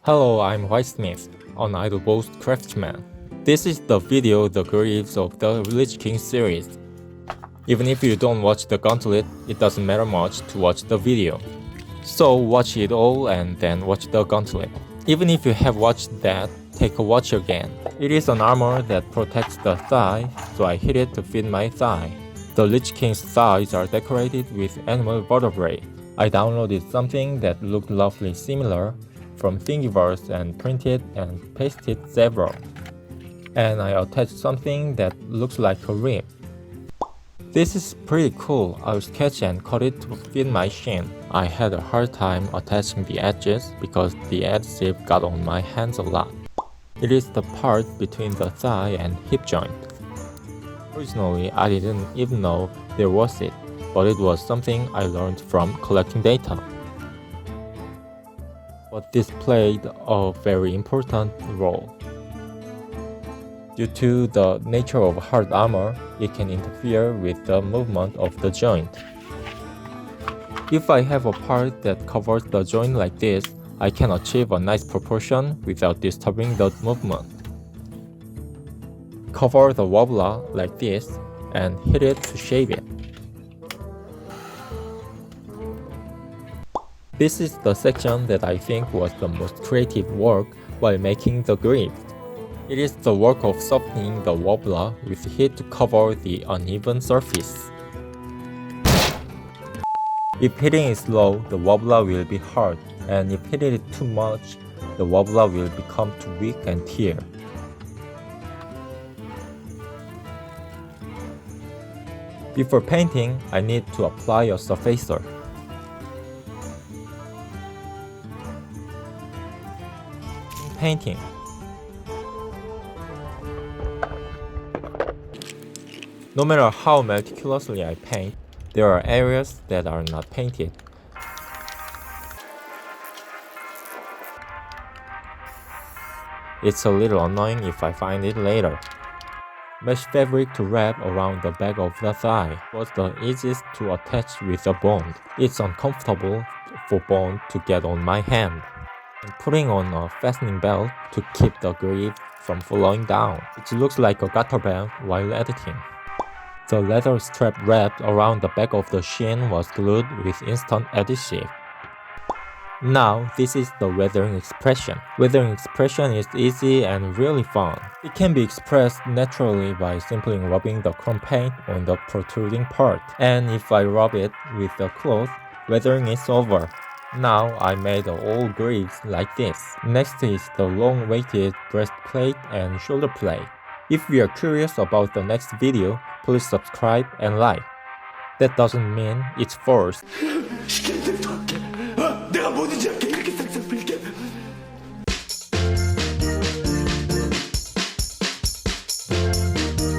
Hello, I'm Whitesmith, an idle-boast craftsman. This is the video The Greaves of the Lich King series. Even if you don't watch the gauntlet, it doesn't matter much to watch the video. So watch it all and then watch the gauntlet. Even if you have watched that, take a watch again. It is an armor that protects the thigh, so I hit it to fit my thigh. The Lich King's thighs are decorated with animal vertebrae. I downloaded something that looked roughly similar from Thingiverse and printed and pasted several. And I attached something that looks like a rib. This is pretty cool. I'll sketch and cut it to fit my shin. I had a hard time attaching the edges because the adhesive got on my hands a lot. It is the part between the thigh and hip joint. Originally, I didn't even know there was it, but it was something I learned from collecting data. But this played a very important role. Due to the nature of hard armor, it can interfere with the movement of the joint. If I have a part that covers the joint like this, I can achieve a nice proportion without disturbing the movement. Cover the wobbler like this and hit it to shape it. This is the section that I think was the most creative work while making the grip. It is the work of softening the wobbler with heat to cover the uneven surface. If hitting is low, the wobbler will be hard, and if hitting it too much, the wobbler will become too weak and tear. Before painting, I need to apply a surfacer. Painting. No matter how meticulously I paint, there are areas that are not painted. It's a little annoying if I find it later. Mesh fabric to wrap around the back of the thigh was the easiest to attach with a bond. It's uncomfortable for bond to get on my hand. And putting on a fastening belt to keep the grip from falling down, which looks like a gutter belt while editing. The leather strap wrapped around the back of the shin was glued with instant adhesive. Now, this is the weathering expression. Weathering expression is easy and really fun. It can be expressed naturally by simply rubbing the chrome paint on the protruding part. And if I rub it with the cloth, weathering is over. Now I made all greaves like this. Next is the long-awaited breastplate and shoulder plate. If you are curious about the next video, please subscribe and like. That doesn't mean it's forced. 시키는 대로 더 할게. 내가 뭐든지 할게. 이렇게 싹싹 빌게.